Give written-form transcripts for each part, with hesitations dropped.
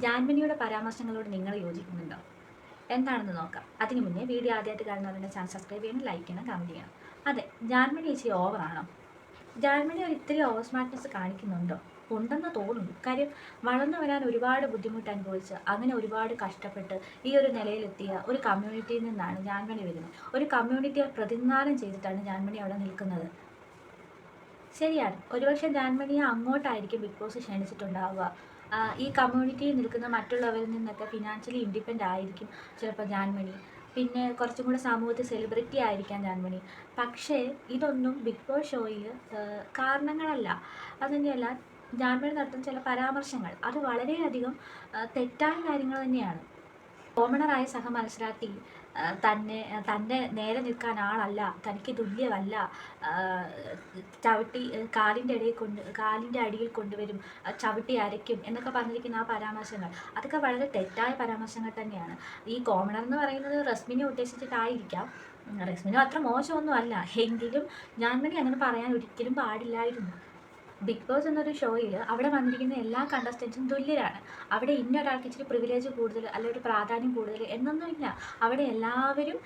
ജാൻമണിയുടെ പരാമർശങ്ങളോട് നിങ്ങൾ യോജിക്കുന്നുണ്ടോ? എന്താണെന്ന് നോക്കാം. അതിനു മുന്നേ വീഡിയോ ആദ്യമായിട്ട് കാണുന്നവരുടെ ചാനൽ സബ്സ്ക്രൈബ് ചെയ്യണം, ലൈക്ക് ചെയ്യണം, കമൻറ്റ് ചെയ്യണം. അതെ, ജാൻമണി ഇച്ചിരി ഓവറാണോ? ജാൻമണി ഒരു ഇത്തിരി ഓവർ സ്മാർട്ട്നെസ് കാണിക്കുന്നുണ്ടോ? ഉണ്ടെന്ന് തോന്നുന്നു. കാര്യം വളർന്നു വരാൻ ഒരുപാട് ബുദ്ധിമുട്ട് അനുഭവിച്ച് അങ്ങനെ ഒരുപാട് കഷ്ടപ്പെട്ട് ഈ ഒരു നിലയിലെത്തിയ ഒരു കമ്മ്യൂണിറ്റിയിൽ നിന്നാണ് ജാൻമണി വരുന്നത്. ഒരു കമ്മ്യൂണിറ്റിയെ പ്രതിനിധാനം ചെയ്തിട്ടാണ് ജാൻമണി അവിടെ നിൽക്കുന്നത്. ശരിയാണ്, ഒരുപക്ഷെ ജാൻമണിയെ അങ്ങോട്ടായിരിക്കും ബിഗ് ബോസ് ക്ഷണിച്ചിട്ടുണ്ടാവുക. ഈ കമ്മ്യൂണിറ്റിയിൽ നിൽക്കുന്ന മറ്റുള്ളവരിൽ നിന്നൊക്കെ ഫിനാൻഷ്യലി ഇൻഡിപെൻഡൻ്റ് ആയിരിക്കും ചിലപ്പോൾ ജാൻമണി. പിന്നെ കുറച്ചും കൂടെ സമൂഹത്തിൽ സെലിബ്രിറ്റി ആയിരിക്കാം ജാൻമണി. പക്ഷേ ഇതൊന്നും ബിഗ് ബോസ് ഷോയിൽ കാരണങ്ങളല്ല. അതുതന്നെയല്ല, ജാൻമണി നടത്തുന്ന ചില പരാമർശങ്ങൾ അത് വളരെയധികം തെറ്റായ കാര്യങ്ങൾ തന്നെയാണ്. കോമണറായ സഹമത്സരാർത്ഥി തൻ്റെ നേരെ നിൽക്കാൻ ആളല്ല, തനിക്ക് തുല്യമല്ല, ചവിട്ടി കാലിൻ്റെ അടിയിൽ കൊണ്ടുവരും, ചവിട്ടി അരയ്ക്കും എന്നൊക്കെ പറഞ്ഞിരിക്കുന്ന ആ പരാമർശങ്ങൾ അതൊക്കെ വളരെ തെറ്റായ പരാമർശങ്ങൾ തന്നെയാണ്. ഈ കോമണർ എന്ന് പറയുന്നത് റസ്മിനെ ഉദ്ദേശിച്ചിട്ടായിരിക്കാം. റസ്മിനും അത്ര മോശമൊന്നും അല്ല, എങ്കിലും ജാൻമണി അങ്ങനെ പറയാൻ ഒരിക്കലും പാടില്ലായിരുന്നു. ബിഗ് ബോസ് എന്നൊരു ഷോയിൽ അവിടെ വന്നിരിക്കുന്ന എല്ലാ കണ്ടസ്റ്റൻസും തുല്യരാണ്. അവിടെ ഇന്നൊരാൾക്ക് ഇച്ചിരി പ്രിവിലേജ് കൂടുതൽ അല്ലെങ്കിൽ ഒരു പ്രാധാന്യം കൂടുതൽ എന്നൊന്നുമില്ല. അവിടെ എല്ലാവരും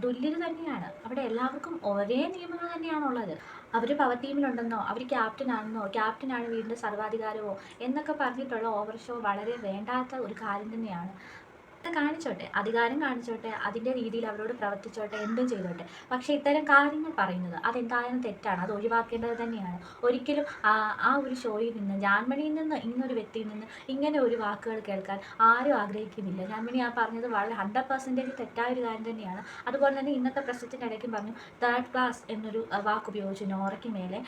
തുല്യർ തന്നെയാണ്. അവിടെ എല്ലാവർക്കും ഒരേ നിയമങ്ങൾ തന്നെയാണുള്ളത്. അവർ പവർ ടീമിലുണ്ടെന്നോ അവർ ക്യാപ്റ്റനാണെന്നോ ക്യാപ്റ്റനാണ് വീടിൻ്റെ സർവാധികാരമോ എന്നൊക്കെ പറഞ്ഞിട്ടുള്ള ഓവർ ഷോ വളരെ വേണ്ടാത്ത ഒരു കാര്യം തന്നെയാണ്. കാണിച്ചോട്ടെ, അധികാരം കാണിച്ചോട്ടെ, അതിൻ്റെ രീതിയിൽ അവരോട് പ്രവർത്തിച്ചോട്ടെ, എന്തും ചെയ്തോട്ടെ. പക്ഷേ ഇത്തരം കാര്യങ്ങൾ പറയുന്നത് അതെന്തായാലും തെറ്റാണ്, അത് ഒഴിവാക്കേണ്ടത് തന്നെയാണ്. ഒരിക്കലും ആ ഒരു ഷോയിൽ നിന്ന്, ജാൻമണിയിൽ നിന്ന്, ഇന്നൊരു വ്യക്തിയിൽ നിന്ന് ഇങ്ങനെ ഒരു വാക്കുകൾ കേൾക്കാൻ ആരും ആഗ്രഹിക്കുന്നില്ല. ജാൻമണി പറഞ്ഞത് വളരെ 100% തെറ്റായ ഒരു കാര്യം തന്നെയാണ്. അതുപോലെ തന്നെ ഇന്നത്തെ പ്രശ്നത്തിൻ്റെ ഇടയ്ക്കും പറഞ്ഞു തേർഡ് ക്ലാസ് എന്നൊരു വാക്ക് ഉപയോഗിച്ചു നോറയ്ക്ക് മേലെ.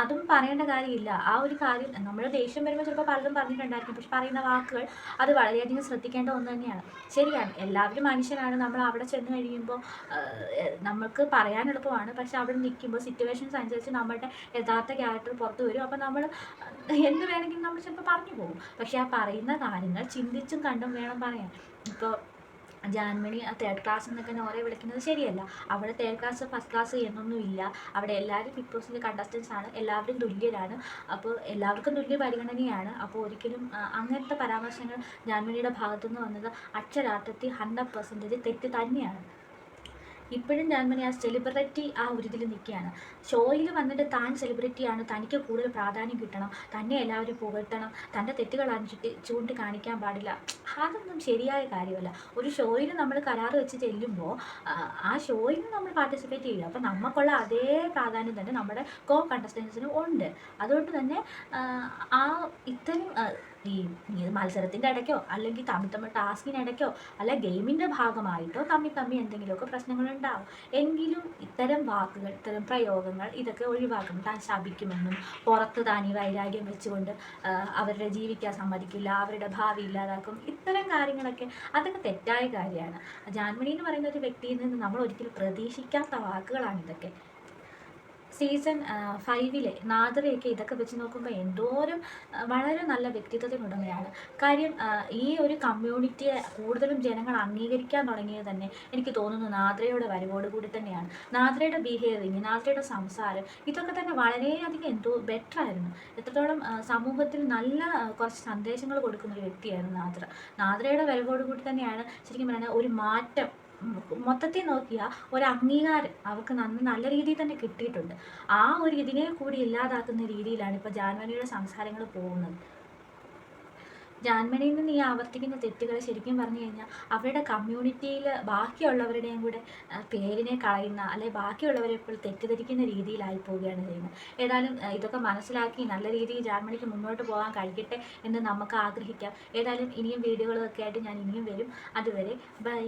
അതും പറയേണ്ട കാര്യമില്ല. ആ ഒരു കാര്യം നമ്മൾ ദേഷ്യം വരുമ്പോൾ ചിലപ്പോൾ പലതും പറഞ്ഞിട്ടുണ്ടായിരിക്കും. പക്ഷെ പറയുന്ന വാക്കുകൾ അത് വളരെയധികം ശ്രദ്ധിക്കേണ്ട ഒന്ന് തന്നെയാണ്. ശരിയാണ്, എല്ലാവരും മനുഷ്യരാണ്. നമ്മൾ അവിടെ ചെന്ന് കഴിയുമ്പോൾ നമുക്ക് പറയാൻ എളുപ്പമാണ്. പക്ഷെ അവിടെ നിൽക്കുമ്പോൾ സിറ്റുവേഷൻസ് അനുസരിച്ച് നമ്മുടെ യഥാർത്ഥ ക്യാരക്ടർ പുറത്ത് വരും. അപ്പോൾ നമ്മൾ എന്ത് വേണമെങ്കിലും നമ്മൾ ചിലപ്പോൾ പറഞ്ഞു പോകും. പക്ഷെ ആ പറയുന്ന കാര്യങ്ങൾ ചിന്തിച്ചും കണ്ടും വേണം പറയാൻ. ഇപ്പോൾ ജാൻമണി തേർഡ് ക്ലാസ് എന്നൊക്കെ നോറെ വിളിക്കുന്നത് ശരിയല്ല. അവിടെ തേർഡ് ക്ലാസ് ഫസ്റ്റ് ക്ലാസ് എന്നൊന്നുമില്ല. അവിടെ എല്ലാവരും ബിഗ് ബോസിലെ കണ്ടസ്റ്റൻസ് ആണ്, എല്ലാവരും തുല്യരാണ്. അപ്പോൾ എല്ലാവർക്കും തുല്യ പരിഗണനയാണ്. അപ്പോൾ ഒരിക്കലും അങ്ങനത്തെ പരാമർശങ്ങൾ ജാൻമണിയുടെ ഭാഗത്തുനിന്ന് വന്നത് അക്ഷരാർത്ഥത്തിൽ 100% തെറ്റ് തന്നെയാണ്. ഇപ്പോഴും ജാൻമണി ആ സെലിബ്രിറ്റി ആ ഒരു ഇതിൽ നിൽക്കുകയാണ്. ഷോയിൽ വന്നിട്ട് താൻ സെലിബ്രിറ്റിയാണ്, തനിക്ക് കൂടുതൽ പ്രാധാന്യം കിട്ടണം, തന്നെ എല്ലാവരും പുകഴ്ത്തണം, തൻ്റെ തെറ്റുകൾ ചൂണ്ടിക്കാണിക്കാൻ പാടില്ല. അതൊന്നും ശരിയായ കാര്യമല്ല. ഒരു ഷോയിൽ നമ്മൾ കരാർ വെച്ച് ചെല്ലുമ്പോൾ ആ ഷോയിൽ നമ്മൾ പാർട്ടിസിപ്പേറ്റ് ചെയ്യുക. അപ്പോൾ നമുക്കുള്ള അതേ പ്രാധാന്യം തന്നെ നമ്മുടെ കണ്ടസ്റ്റൻസിനും ഉണ്ട്. അതുകൊണ്ട് തന്നെ ആ ഇത്തരം ഈ മത്സരത്തിൻ്റെ ഇടയ്ക്കോ അല്ലെങ്കിൽ തമ്മിൽ ടാസ്കിനിടയ്ക്കോ അല്ല ഗെയിമിൻ്റെ ഭാഗമായിട്ടോ തമ്മിൽ എന്തെങ്കിലുമൊക്കെ പ്രശ്നങ്ങളുണ്ടാവും. എങ്കിലും ഇത്തരം വാക്കുകൾ, ഇത്തരം പ്രയോഗങ്ങൾ ഇതൊക്കെ ഒഴിവാക്കണം. താൻ ശപിക്കുമെന്നും പുറത്ത് താൻ ഈ വൈരാഗ്യം വെച്ചുകൊണ്ട് അവരുടെ ജീവിക്കാൻ സമ്മതിക്കില്ല, അവരുടെ ഭാവി ഇല്ലാതാക്കും, ഇത്തരം കാര്യങ്ങളൊക്കെ അതൊക്കെ തെറ്റായ കാര്യമാണ്. ജാൻമണി എന്ന് പറയുന്ന ഒരു വ്യക്തിയിൽ നിന്ന് നമ്മൾ ഒരിക്കലും പ്രതീക്ഷിക്കാത്ത വാക്കുകളാണ് ഇതൊക്കെ. സീസൺ 5 നാദിറയൊക്കെ ഇതൊക്കെ വെച്ച് നോക്കുമ്പോൾ എന്തോരം വളരെ നല്ല വ്യക്തിത്വത്തിനുടമയാണ്. കാര്യം ഈ ഒരു കമ്മ്യൂണിറ്റിയെ കൂടുതലും ജനങ്ങൾ അംഗീകരിക്കാൻ തുടങ്ങിയത് തന്നെ എനിക്ക് തോന്നുന്നു നാദിറയുടെ വരവോടുകൂടി തന്നെയാണ്. നാദിറയുടെ ബിഹേവിയറിങ്, നാദിറയുടെ സംസാരം ഇതൊക്കെ തന്നെ വളരെയധികം എന്തോ ബെറ്ററായിരുന്നു. എത്രത്തോളം സമൂഹത്തിൽ നല്ല കുറച്ച് സന്ദേശങ്ങൾ കൊടുക്കുന്ന ഒരു വ്യക്തിയായിരുന്നു നാദിറ. നാദിറയുടെ വരവോടുകൂടി തന്നെയാണ് ശരിക്കും പറഞ്ഞാൽ ഒരു മാറ്റം മൊത്തത്തിൽ നോക്കിയാൽ ഒരു അംഗീകാരം അവർക്ക് നല്ല രീതിയിൽ തന്നെ കിട്ടിയിട്ടുണ്ട്. ആ ഒരു ഇതിനെ കൂടി ഇല്ലാതാക്കുന്ന രീതിയിലാണ് ഇപ്പോൾ ജാൻമണിയുടെ സംസാരങ്ങൾ പോകുന്നത്. ജാൻമണിയിൽ നിന്ന് ഈ ആവർത്തിക്കുന്ന തെറ്റുകൾ ശരിക്കും പറഞ്ഞു കഴിഞ്ഞാൽ അവരുടെ കമ്മ്യൂണിറ്റിയിൽ ബാക്കിയുള്ളവരുടെയും കൂടെ പേരിനെ കളയുന്ന അല്ലെങ്കിൽ ബാക്കിയുള്ളവരെ ഇപ്പോൾ തെറ്റിദ്ധരിക്കുന്ന രീതിയിലായി പോവുകയാണ് ചെയ്യുന്നത്. ഏതായാലും ഇതൊക്കെ മനസ്സിലാക്കി നല്ല രീതിയിൽ ജാൻമണിക്ക് മുന്നോട്ട് പോകാൻ കഴിയട്ടെ എന്ന് നമുക്ക് ആഗ്രഹിക്കാം. ഏതായാലും ഇനിയും വീഡിയോകളൊക്കെ ആയിട്ട് ഞാൻ ഇനിയും വരും. അതുവരെ ബൈ.